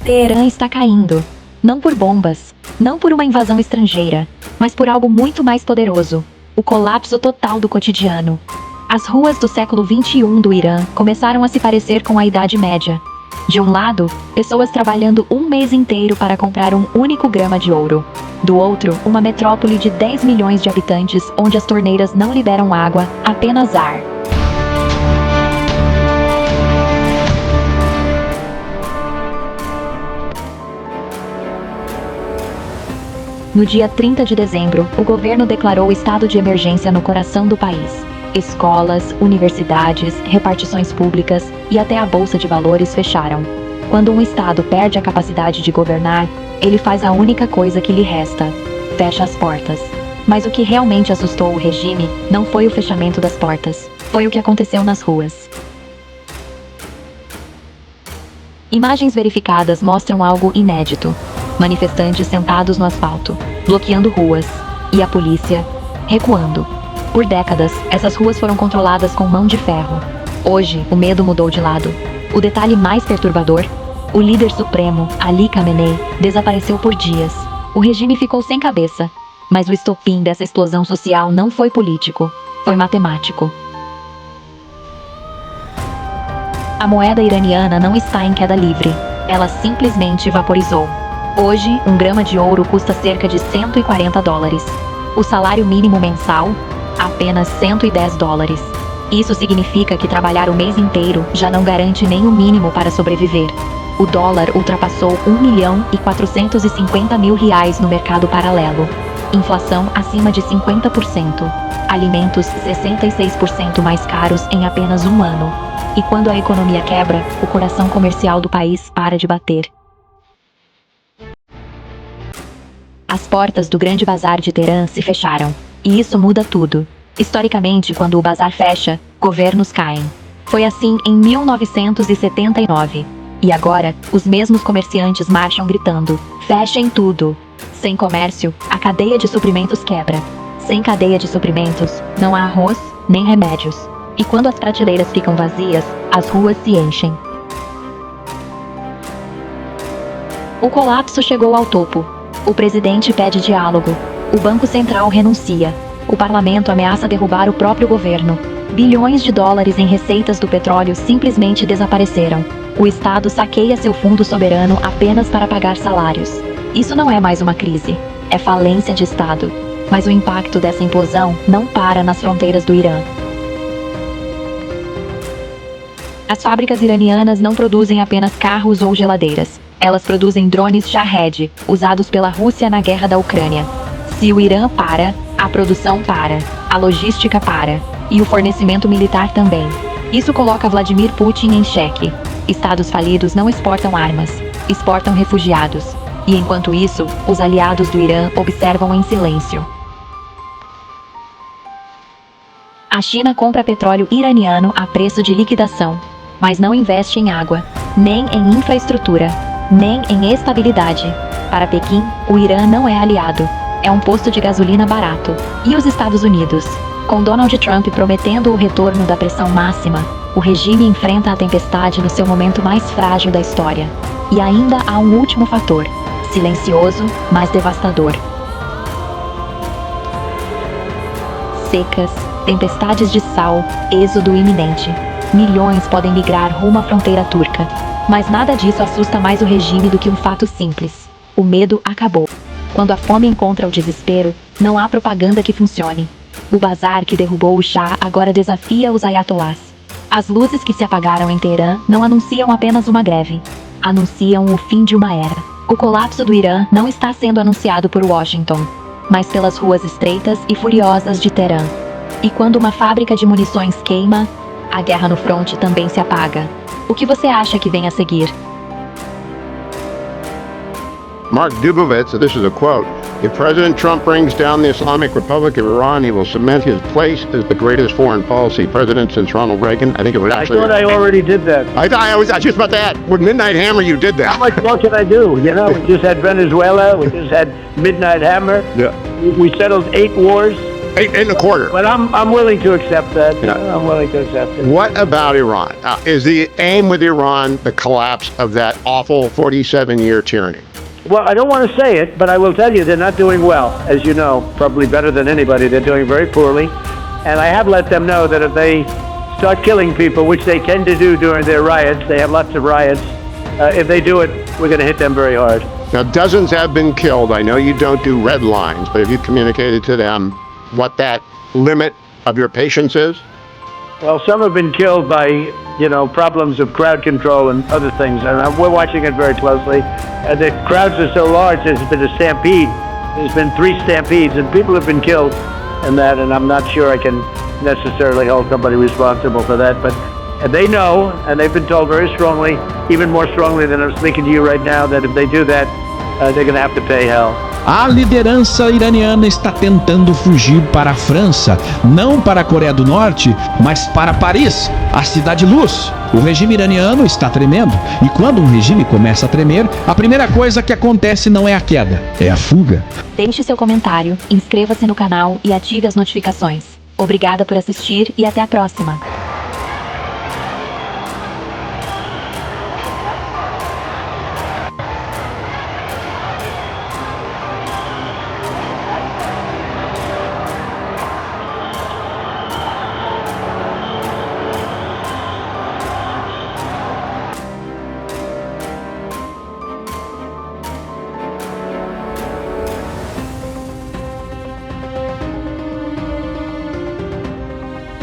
Teherã está caindo. Não por bombas, não por uma invasão estrangeira, mas por algo muito mais poderoso: o colapso total do cotidiano. As ruas do século XXI do Irã começaram a se parecer com a Idade Média. De um lado, pessoas trabalhando um mês inteiro para comprar um único grama de ouro. Do outro, uma metrópole de 10 milhões de habitantes onde as torneiras não liberam água, apenas ar. No dia 30 de dezembro, o governo declarou estado de emergência no coração do país. Escolas, universidades, repartições públicas e até a Bolsa de Valores fecharam. Quando um estado perde a capacidade de governar, ele faz a única coisa que lhe resta: fecha as portas. Mas o que realmente assustou o regime não foi o fechamento das portas, foi o que aconteceu nas ruas. Imagens verificadas mostram algo inédito: manifestantes sentados no asfalto, bloqueando ruas, e a polícia recuando. Por décadas, essas ruas foram controladas com mão de ferro. Hoje, o medo mudou de lado. O detalhe mais perturbador: o líder supremo, Ali Khamenei, desapareceu por dias. O regime ficou sem cabeça. Mas o estopim dessa explosão social não foi político, foi matemático. A moeda iraniana não está em queda livre. Ela simplesmente vaporizou. Hoje, um grama de ouro custa cerca de $140. O salário mínimo mensal? Apenas $110. Isso significa que trabalhar o mês inteiro já não garante nem o mínimo para sobreviver. O dólar ultrapassou R$ 1.450.000 no mercado paralelo. Inflação acima de 50%. Alimentos 66% mais caros em apenas um ano. E quando a economia quebra, o coração comercial do país para de bater. As portas do Grande Bazar de Teherã se fecharam. E isso muda tudo. Historicamente, quando o bazar fecha, governos caem. Foi assim em 1979. E agora, os mesmos comerciantes marcham gritando: fechem tudo! Sem comércio, a cadeia de suprimentos quebra. Sem cadeia de suprimentos, não há arroz, nem remédios. E quando as prateleiras ficam vazias, as ruas se enchem. O colapso chegou ao topo. O presidente pede diálogo. O Banco Central renuncia. O parlamento ameaça derrubar o próprio governo. Bilhões de dólares em receitas do petróleo simplesmente desapareceram. O Estado saqueia seu fundo soberano apenas para pagar salários. Isso não é mais uma crise, é falência de Estado. Mas o impacto dessa implosão não para nas fronteiras do Irã. As fábricas iranianas não produzem apenas carros ou geladeiras. Elas produzem drones Shahed, usados pela Rússia na guerra da Ucrânia. Se o Irã para, a produção para, a logística para, e o fornecimento militar também. Isso coloca Vladimir Putin em xeque. Estados falidos não exportam armas, exportam refugiados. E enquanto isso, os aliados do Irã observam em silêncio. A China compra petróleo iraniano a preço de liquidação, mas não investe em água, nem em infraestrutura, nem em estabilidade. Para Pequim, o Irã não é aliado. É um posto de gasolina barato. E os Estados Unidos? Com Donald Trump prometendo o retorno da pressão máxima, o regime enfrenta a tempestade no seu momento mais frágil da história. E ainda há um último fator, silencioso, mas devastador. Secas, tempestades de sal, êxodo iminente. Milhões podem migrar rumo à fronteira turca. Mas nada disso assusta mais o regime do que um fato simples: o medo acabou. Quando a fome encontra o desespero, não há propaganda que funcione. O bazar que derrubou o Shah agora desafia os ayatolás. As luzes que se apagaram em Teherã não anunciam apenas uma greve. Anunciam o fim de uma era. O colapso do Irã não está sendo anunciado por Washington, mas pelas ruas estreitas e furiosas de Teherã. E quando uma fábrica de munições queima, a guerra no fronte também se apaga. O que você acha que vem a seguir? Mark Dubovitz, this is a quote: "If President Trump brings down the Islamic Republic of Iran, he will cement his place as the greatest foreign policy president since Ronald Reagan." I think it was actually... I thought I already did that. I was just about to add, with Midnight Hammer, you did that. How much more can I do? You know, we just had Venezuela, we just had Midnight Hammer. Yeah. We settled 8 wars. In a quarter. But I'm willing to accept that. Yeah. I'm willing to accept it. What about Iran? Is the aim with Iran the collapse of that awful 47-year tyranny? Well, I don't want to say it, but I will tell you they're not doing well. As you know, probably better than anybody. They're doing very poorly. And I have let them know that if they start killing people, which they tend to do during their riots, they have lots of riots, if they do it, we're going to hit them very hard. Now, dozens have been killed. I know you don't do red lines, but have you communicated to them what that limit of your patience is? Well, some have been killed by, problems of crowd control and other things, and we're watching it very closely. The crowds are so large, there's been a stampede. There's been 3 stampedes, and people have been killed in that, and I'm not sure I can necessarily hold somebody responsible for that, but they know, and they've been told very strongly, even more strongly than I'm speaking to you right now, that if they do that, they're going to have to pay hell. A liderança iraniana está tentando fugir para a França, não para a Coreia do Norte, mas para Paris, a cidade-luz. O regime iraniano está tremendo, e quando um regime começa a tremer, a primeira coisa que acontece não é a queda, é a fuga. Deixe seu comentário, inscreva-se no canal e ative as notificações. Obrigada por assistir e até a próxima.